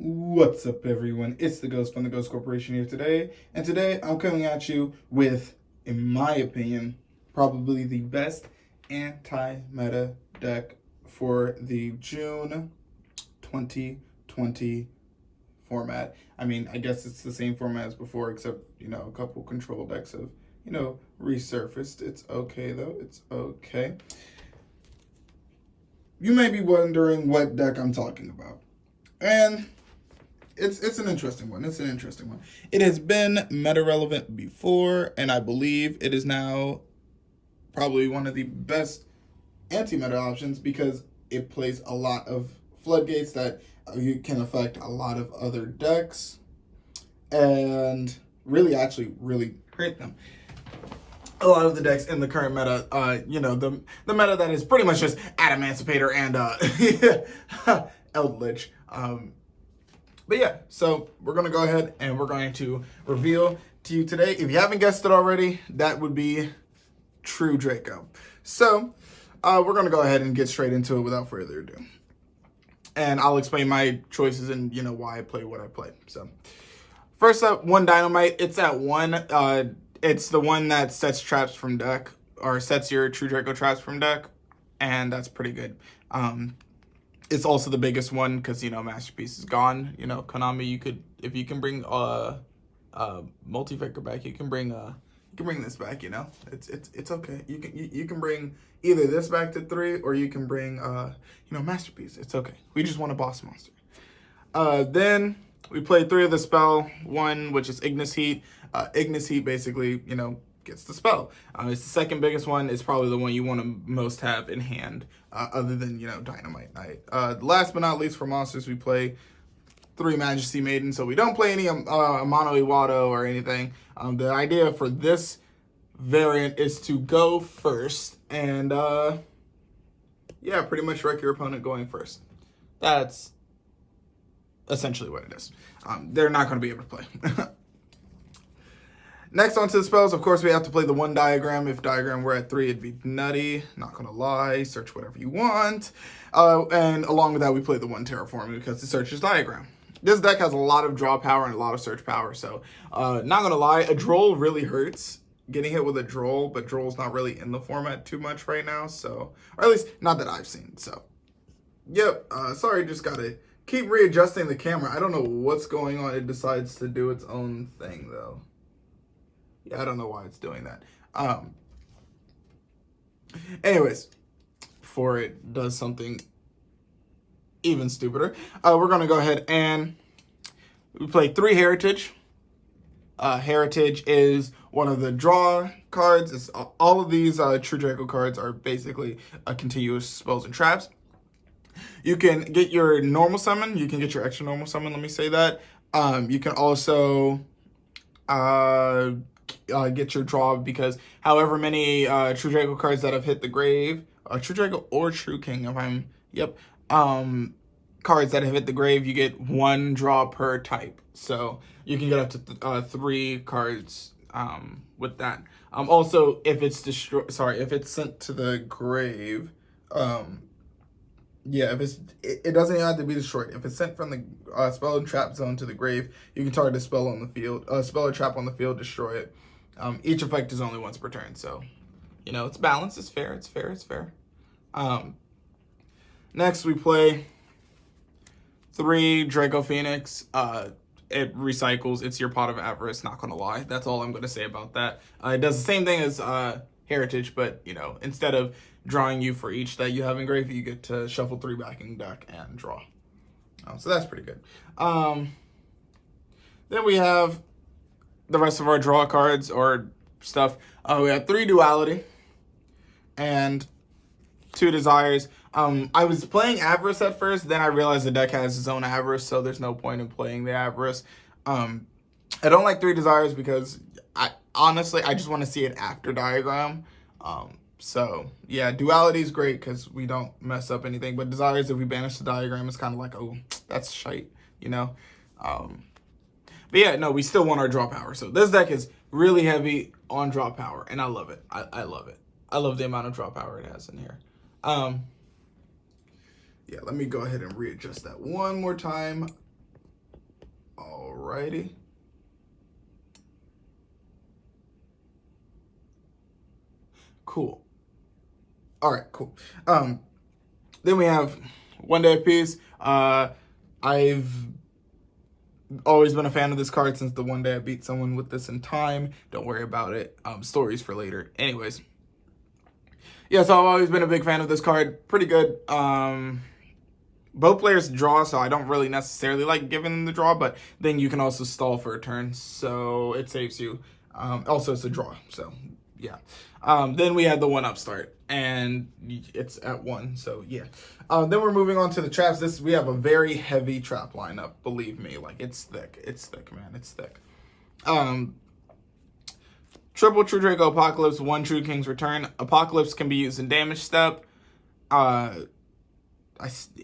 What's up, everyone? It's the Ghost from the Ghost Corporation here today, and today I'm coming at you with, in my opinion, probably the best anti-meta deck for the June 2020 format. I mean, I guess it's the same format as before, except, a couple control decks have, resurfaced. It's okay, though. It's okay. You may be wondering what deck I'm talking about. And it's an interesting one. It's an interesting one. It has been meta relevant before, and I believe it is now probably one of the best anti-meta options because it plays a lot of floodgates that you can affect a lot of other decks and really hurt them. A lot of the decks in the current meta, the meta that is pretty much just Adamancipator and Eldritch. But yeah, so we're going to go ahead and we're going to reveal to you today. If you haven't guessed it already, that would be True Draco. So we're going to go ahead and get straight into it without further ado. And I'll explain my choices and, why I play what I play. So first up, one Dynamite. It's at 1. It's the one that sets traps from deck, or sets your True Draco traps from deck. And that's pretty good. It's also the biggest one because, Masterpiece is gone. Konami, if you can bring Multi-Faker back, you can bring this back, It's okay. You can bring either this back to 3 or you can bring Masterpiece. It's okay. We just want a boss monster. Then we play 3 of the spell, 1 which is Ignis Heat. Ignis Heat basically, gets the spell. It's the second biggest one. It's probably the one you want to most have in hand, other than, Dynamite Knight. Last but not least, for monsters, we play 3 Majesty Maiden. So we don't play any Mono Iwado or anything. The idea for this variant is to go first and, pretty much wreck your opponent going first. That's essentially what it is. They're not going to be able to play. Next, onto the spells, of course, we have to play the 1 Diagram. If Diagram were at 3, it'd be nutty. Not going to lie. Search whatever you want. And along with that, we play the 1 Terraforming because it searches Diagram. This deck has a lot of draw power and a lot of search power. So, not going to lie, a Droll really hurts. Getting hit with a Droll, but Droll's not really in the format too much right now. So, or at least not that I've seen. So, yep. Sorry, just got to keep readjusting the camera. I don't know what's going on. It decides to do its own thing, though. Yeah, I don't know why it's doing that. Anyways, before it does something even stupider, we're going to go ahead and we play 3 Heritage. Heritage is one of the draw cards. It's all of these True Draco cards are basically continuous spells and traps. You can get your normal summon. You can get your extra normal summon. Let me say that. You can also get your draw because however many True Draco cards that have hit the grave, True Draco or True King, cards that have hit the grave, you get 1 draw per type. So you can get up to 3 cards with that. Also, if it's if it's sent to the grave, it doesn't even have to be destroyed. If it's sent from the spell and trap zone to the grave, you can target a spell on the field, spell or trap on the field, destroy it. Each effect is only once per turn, so it's balanced. It's fair. It's fair. Next, we play 3 Draco Phoenix. It recycles. It's your Pot of Avarice. Not gonna lie. That's all I'm gonna say about that. It does the same thing as Heritage, but instead of drawing you for each that you have in grave, you get to shuffle 3 back in deck and draw. So that's pretty good. Then we have the rest of our draw cards or stuff. We have 3 Duality and 2 Desires. I was playing Avarice at first, then I realized the deck has its own Avarice, so there's no point in playing the Avarice. I don't like 3 Desires because I just want to see it after Diagram. So yeah, Duality is great because we don't mess up anything, but Desires, if we banish the Diagram, it's kind of like, oh, that's shite, But yeah, no, we still want our draw power. So this deck is really heavy on draw power, and I love it. I love it. I love the amount of draw power it has in here. Yeah, let me go ahead and readjust that one more time. variety. Cool. All right, cool. Then we have One Day Peace. I've always been a fan of this card since the one day I beat someone with this in time. Don't worry about it. Stories for later. Anyways. Yeah, so I've always been a big fan of this card. Pretty good. Both players draw, so I don't really necessarily like giving them the draw, but then you can also stall for a turn, so it saves you. Also, it's a draw, so yeah. Then we had the 1-up start, and it's at 1, so yeah. Then we're moving on to the traps. We have a very heavy trap lineup, believe me. Like, it's thick. It's thick, man. It's thick. Triple True Draco Apocalypse, 1 True King's Return. Apocalypse can be used in damage step.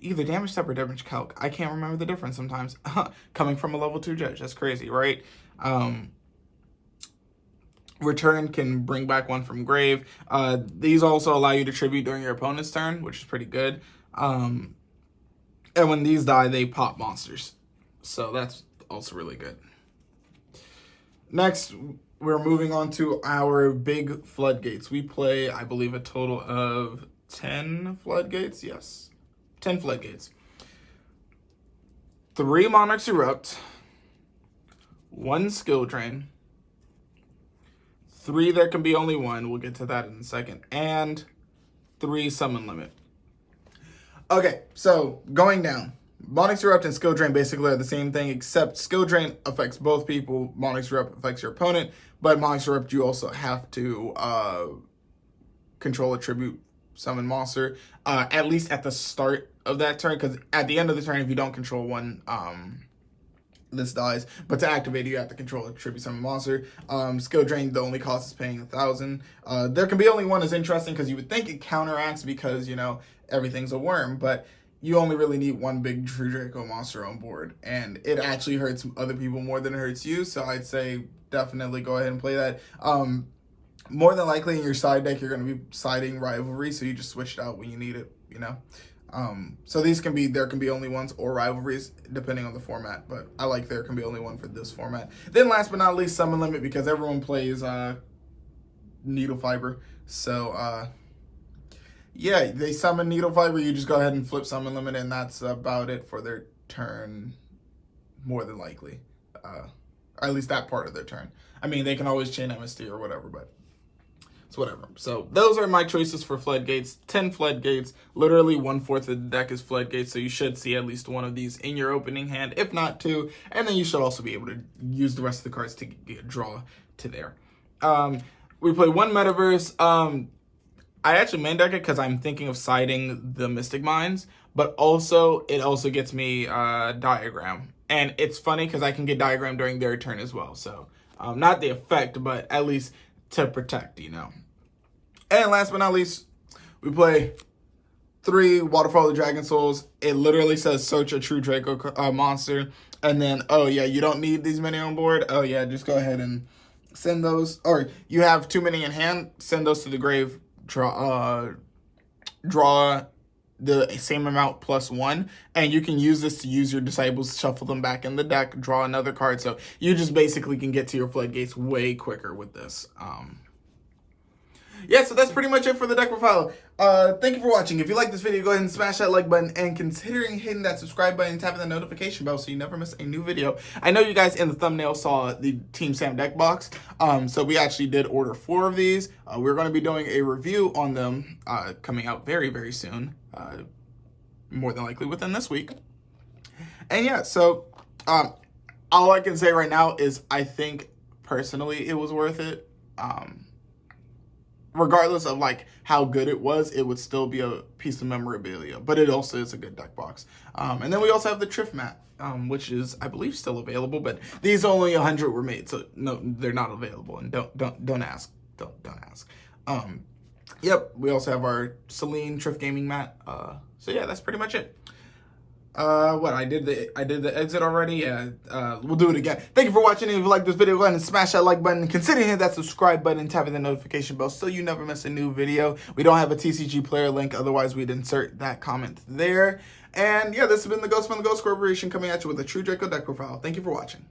Either damage step or damage calc. I can't remember the difference sometimes. Coming from a level 2 judge. That's crazy, right? Return can bring back 1 from grave. These also allow you to tribute during your opponent's turn, which is pretty good. And when these die, they pop monsters. So that's also really good. Next, we're moving on to our big floodgates. We play, I believe, a total of 10 floodgates. Yes, 10 floodgates. 3 Monarchs Erupt, 1 Skill Drain, 3 there can be only 1. We'll get to that in a second. And 3 Summon Limit. Okay, so going down. Monarchs Erupt and Skill Drain basically are the same thing, except Skill Drain affects both people. Monarchs Erupt affects your opponent. But Monarchs Erupt, you also have to control a tribute summon monster, at least at the start of that turn, because at the end of the turn, if you don't control one, this dies. But to activate it, you have to control a tribute summon monster. Skill Drain, the only cost is paying 1,000. There can be only 1 is interesting, because you would think it counteracts because, you know, everything's a worm, but you only really need 1 big True Draco monster on board, and it actually hurts other people more than it hurts you, so I'd say definitely go ahead and play that. More than likely in your side deck, you're going to be siding Rivalry, so you just switch it out when you need it, you know? So there can be only 1s or Rivalries, depending on the format, but I like there can be only 1 for this format. Then last but not least, Summon Limit, because everyone plays Needle Fiber, so yeah, they summon Needle Fiber, you just go ahead and flip Summon Limit, and that's about it for their turn, more than likely. Or at least that part of their turn. I mean, they can always chain MST or whatever, but it's whatever. So those are my choices for floodgates. 10 floodgates. Literally 1/4 of the deck is floodgates, so you should see at least 1 of these in your opening hand, if not 2. And then you should also be able to use the rest of the cards to get draw to there. We play 1 Metaverse. I actually main deck it because I'm thinking of siding the Mystic Mines, but also it also gets me Diagram. And it's funny because I can get Diagram during their turn as well. So not the effect, but at least to protect, you know. And last but not least, we play 3 Waterfall of the Dragon Souls. It literally says search a True Draco monster. And then, oh yeah, you don't need these many on board. Oh yeah, just go ahead and send those. Or you have too many in hand, send those to the grave. Draw the same amount plus 1, and you can use this to use your Disciples, shuffle them back in the deck, draw another card, so you just basically can get to your floodgates way quicker with this. Yeah, so that's pretty much it for the deck profile. Thank you for watching. If you like this video, go ahead and smash that like button, and considering hitting that subscribe button and tapping the notification bell so you never miss a new video. I know you guys in the thumbnail saw the Team Sam deck box, so we actually did order 4 of these. We're going to be doing a review on them coming out very, very soon, more than likely within this week. And yeah, so all I can say right now is I think personally it was worth it. Regardless of like how good it was, it would still be a piece of memorabilia, but it also is a good deck box. And then we also have the Triff mat, which is, I believe, still available, but these only 100 were made, so no, they're not available. And don't ask, don't ask. Yep, we also have our Celine Triff gaming mat. So yeah, that's pretty much it. I did the exit already. Yeah, we'll do it again. Thank you for watching. If you like this video, go ahead and smash that like button. Consider hitting that subscribe button and tapping the notification bell so you never miss a new video. We don't have a TCG player link, otherwise we'd insert that comment there. And yeah, this has been the Ghost from the Ghost Corporation coming at you with a True Draco deck profile. Thank you for watching.